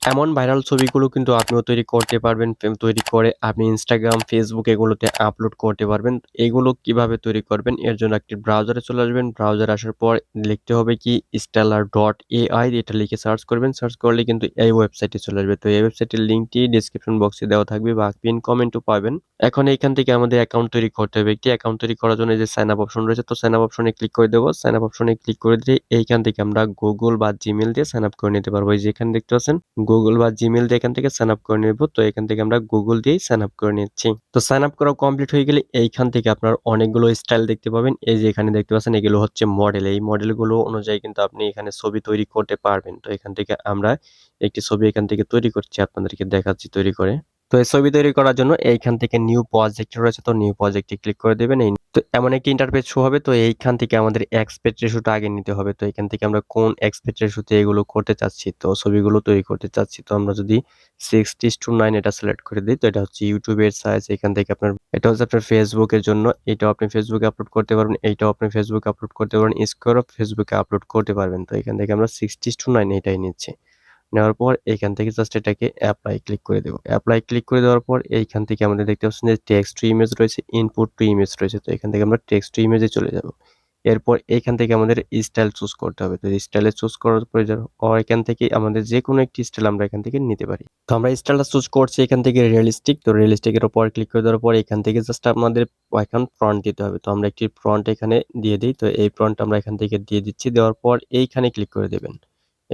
এমন ভাইরাল ছবিগুলো কিন্তু আপনিও তৈরি করতে পারবেন। তৈরি করে আপনি Instagram, Facebook এগুলোতে আপলোড করতে পারবেন। এগুলো কিভাবে তৈরি করবেন? এর জন্য একটি ব্রাউজারে চলে আসবেন। ব্রাউজারে আসার পর লিখতে হবে কি styler.ai এটা লিখে সার্চ করবেন। সার্চ করলে কিন্তু এই ওয়েবসাইটে চলে আসবে। তো এই ওয়েবসাইটের লিঙ্কটি ডেসক্রিপশন বক্সে দেওয়া থাকবে বা পিন কমেন্টও পাবেন। এখন এইখান থেকে আমাদের অ্যাকাউন্ট তৈরি করতে হবে। একটি অ্যাকাউন্ট তৈরি করার জন্য এই যে সাইন আপ অপশন রয়েছে, তো সাইন আপ অপশনে ক্লিক করে দেব। সাইন আপ অপশনে ক্লিক করে দিয়ে এইখান থেকে আমরা Google বা Gmail দিয়ে সাইন আপ করে নিতে পারবো। এই যে এখানে দেখতে পাচ্ছেন Google বা Gmail দিয়ে এখান থেকে সাইন আপ করে নেব। তো এখান থেকে আমরা Google দিয়েই সাইন আপ করে নিচ্ছি। তো সাইন আপ করা কমপ্লিট হয়ে গেলে এইখান থেকে আপনার অনেকগুলো স্টাইল দেখতে পাবেন। এই যে এখানে দেখতে পাচ্ছেন এগুলো হচ্ছে মডেল। এই মডেলগুলো অনুযায়ী কিন্তু আপনি এখানে ছবি তৈরি করতে পারবেন। তো এখান থেকে আমরা একটি ছবি এখান থেকে তৈরি করছি, আপনাদেরকে দেখাচ্ছি তৈরি করে। তো এই ছবি তৈরি করার জন্য এইখান থেকে নিউ প্রজেক্ট রয়েছে, তো নিউ প্রজেক্টে ক্লিক করে দেবেন। তো এমন একটি ইন্টারফেস শো হবে। তো এইখান থেকে আমাদের এক্সপেক্ট রেশিওটা আগে নিতে হবে। তো এখান থেকে আমরা কোন এক্সপেক্ট রেশিওতে এগুলো করতে চাচ্ছি, তো ছবিগুলো তৈরি করতে চাচ্ছি। তো আমরা যদি 6:9 এটা সিলেক্ট করে দিই, তো এটা হচ্ছে ইউটিউবের সাইজ। এখান থেকে আপনার এটা হচ্ছে আপনার ফেসবুকের জন্য, এটাও আপনি ফেসবুকে আপলোড করতে পারবেন, এইটাও আপনি ফেসবুকে আপলোড করতে পারবেন, স্কোয়ারও ফেসবুকে আপলোড করতে পারবেন। তো এখান থেকে আমরা 6:9 এটাই নিচ্ছি। নেওয়ার পর এইখান থেকে জাস্ট এটাকে অ্যাপ্লাই ক্লিক করে দেব। অ্যাপ্লাই ক্লিক করে দেওয়ার পর এইখান থেকে আমাদের দেখতে পাচ্ছেন যে টেক্সট টু ইমেজ রয়েছে, ইনপুট টু ইমেজ রয়েছে। তো এখান থেকে আমরা টেক্সট টু ইমেজে চলে যাব। এরপর এইখান থেকে আমাদের স্টাইল চুজ করতে হবে। তো স্টাইলে চুজ করার পরে এখান থেকে আমাদের যেকোনো একটি স্টাইল আমরা এখান থেকে নিতে পারি। তো আমরা স্টাইলটা চুজ করছি এখান থেকে রিয়েলিস্টিক। তো রিয়েলিস্টিক এর উপর ক্লিক করে দেওয়ার পর এখান থেকে জাস্ট আমাদের এখন ফন্ট দিতে হবে। তো আমরা একটি ফন্ট এখানে দিয়ে দিই। তো এই ফন্ট আমরা এখান থেকে দিয়ে দিচ্ছি। দেওয়ার পর এইখানে ক্লিক করে দেবেন।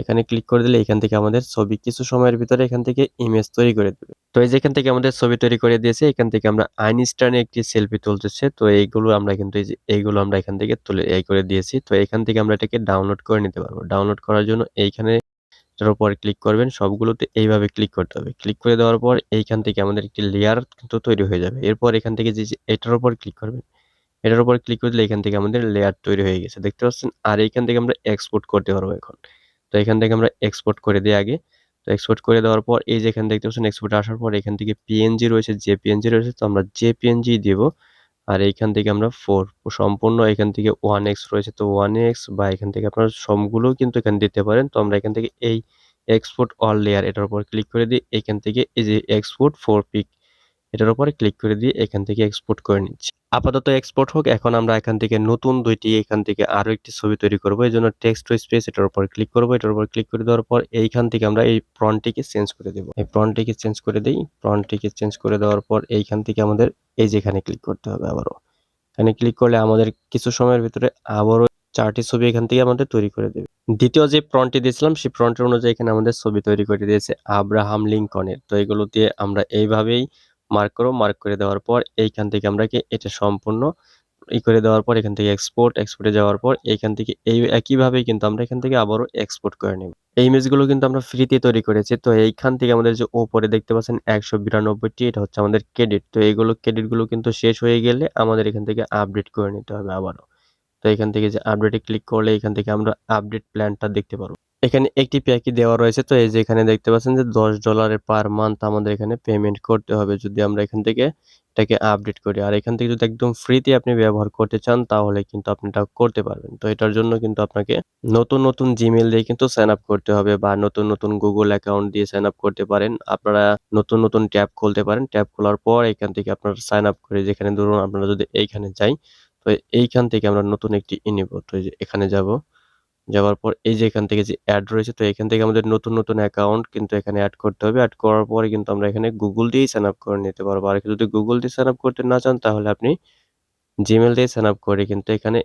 এখানে ক্লিক করে দিলে এখান থেকে আমাদের ছবি কিছু সময়ের ভিতরে এখান থেকে ইমেজ তৈরি করে দেবে। তো এই যে এখান থেকে আমাদের ছবি তৈরি করে দিয়েছে। এখান থেকে আমরা আইনস্টাইনের একটি সেলফি তুলতেছে। তো এইগুলো আমরা কিন্তু এই যে এইগুলো আমরা এখান থেকে তুলে করে দিয়েছি। তো এখান থেকে আমরা এটাকে ডাউনলোড করে নিতে পারবো। ডাউনলোড করার জন্য এইখানে এটার উপর ক্লিক করবেন। সবগুলোতে এইভাবে ক্লিক করতে হবে। ক্লিক করে দেওয়ার পর এইখান থেকে আমাদের একটি লেয়ার কিন্তু তৈরি হয়ে যাবে। এরপর এখান থেকে যে এটার উপর ক্লিক করবেন। এটার উপর ক্লিক করে দিলে এখান থেকে আমাদের লেয়ার তৈরি হয়ে গেছে। দেখতে পাচ্ছেন? আর এইখান থেকে আমরা এক্সপোর্ট করতে পারবো এখন। তো এখান থেকে আমরা এক্সপোর্ট করে দেই আগে। তো এক্সপোর্ট করে দেওয়ার পর এই যে এখানে দেখতে পাচ্ছেন এক্সপোর্ট আসার পর এখান থেকে পিএনজি রয়েছে, জেপিএনজি রয়েছে। তো আমরা জেপিএনজি দিব। আর এইখান থেকে আমরা 4 সম্পূর্ণ এখান থেকে 1x রয়েছে, তো 1x বা এখান থেকে আপনারা সবগুলোও কিন্তু এখানে দিতে পারেন। তো আমরা এখান থেকে এই এক্সপোর্ট অল লেয়ার এটার উপর ক্লিক করে দিই। এখান থেকে এই যে এক্সপোর্ট 4 পিক এটার উপরে ক্লিক করে দিয়ে এখান থেকে এক্সপোর্ট করে নিচ্ছি। আপাতত এক্সপোর্ট হোক। এখন আমরা এখান থেকে নতুন ২ টি এখান থেকে আরো একটি ছবি তৈরি করব। এজন্য টেক্সট টু স্পেস এটার উপর ক্লিক করব। এটার উপর ক্লিক করে দেওয়ার পর এইখান থেকে আমরা এই ফন্টটিকে চেঞ্জ করে দেব। এই ফন্টটিকে চেঞ্জ করে দেই। ফন্টটিকে চেঞ্জ করে দেওয়ার পর এইখান থেকে আমাদের এই যে এখানে ক্লিক করতে হবে আবারও। এখানে ক্লিক করলে আমাদের কিছু সময়ের ভিতরে আবারও ৪ টি ছবি এখান থেকে আমাদের তৈরি করে দেবে। দ্বিতীয় যে প্রম্পটটি দিয়েছিলাম সেই প্রম্পটের অনুযায়ী এখানে আমাদের ছবি তৈরি করে দিয়েছে আব্রাহাম লিঙ্কনের। তো এগুলো দিয়ে আমরা এইভাবেই মার্ক করব। মার্ক করে দেওয়ার পর এইখান থেকে আমরা কি এটা সম্পূর্ণ করে দেওয়ার পর এখান থেকে এক্সপোর্টে যাওয়ার পর এইখান থেকে এই একইভাবেই কিন্তু আমরা এখান থেকে আবারও এক্সপোর্ট করে নেব। এই ইমেজগুলো কিন্তু আমরা ফ্রিতে তৈরি করেছি। তো এইখান থেকে আমাদের যে উপরে দেখতে পাচ্ছেন ১৯২ টি এটা হচ্ছে আমাদের ক্রেডিট। তো এইগুলো ক্রেডিটগুলো কিন্তু শেষ হয়ে গেলে আমাদের এখান থেকে আপডেট করে নিতে হবে আবারও। তো এখান থেকে যে আপডেটে ক্লিক করলে এখান থেকে আমরা আপডেট প্ল্যানটা দেখতে পারবো। এখানে একটি প্যাকেজ দেওয়া রয়েছে। তো এই যে এখানে দেখতে পাচ্ছেন যে $10 পার মান্থ আমাদের এখানে পেমেন্ট করতে হবে যদি আমরা এখান থেকে এটাকে আপডেট করি। আর এখান থেকে যদি একদম ফ্রিতে আপনি ব্যবহার করতে চান তাহলে কিন্তু আপনি এটা করতে পারবেন। তো এটার জন্য কিন্তু আপনাকে নতুন Gmail দিয়ে কিন্তু সাইন আপ করতে হবে বা নতুন Google অ্যাকাউন্ট দিয়ে সাইন আপ করতে পারেন। আপনারা নতুন ট্যাব খুলতে পারেন। ট্যাব খোলার পর এখান থেকে আপনারা সাইন আপ করে যেখানে ধরুন আপনারা যদি এইখানে যাই, তো এইখান থেকে আমরা নতুন একটি নিব। তো এই যে এখানে যাব। যাওয়ার পর এই যে এখান থেকে যে এড রয়েছে, তো এখান থেকে আমাদের নতুন অ্যাকাউন্ট কিন্তু এখানে এড করতে হবে। এড করার পরে কিন্তু আমরা এখানে Google দিয়েই সাইন আপ করে নিতে পারবো। আর যদি Google দিয়ে সাইন আপ করতে না চান তাহলে আপনি Gmail দিয়ে সাইন আপ করে কিন্তু এখানে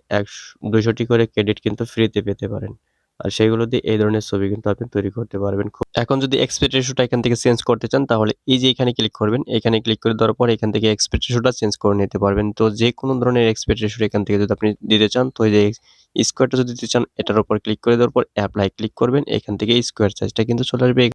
২০০ টি করে ক্রেডিট কিন্তু ফ্রিতে পেতে পারেন। আর সেগুলো দিয়ে এই ধরনের ছবি কিন্তু আপনি তৈরি করতে পারবেন। এখন যদি এক্সপেক্ট রেশিওটা এখান থেকে চেঞ্জ করতে চান তাহলে এই যে এখানে ক্লিক করবেন। এখানে ক্লিক করে দেওয়ার পর এখান থেকে এক্সপেক্ট রেশিওটা চেঞ্জ করে নিতে পারবেন। তো যেকোনো ধরনের এক্সপেক্ট রেশিও এখান থেকে যদি আপনি দিতে চান, তো এই যে স্কোয়ারটা যদি দিতে চান এটার উপর ক্লিক করে দেওয়ার পর এপ্লাই ক্লিক করবেন। এখান থেকে স্কোয়ার সাইজটা কিন্তু চলে আসবে।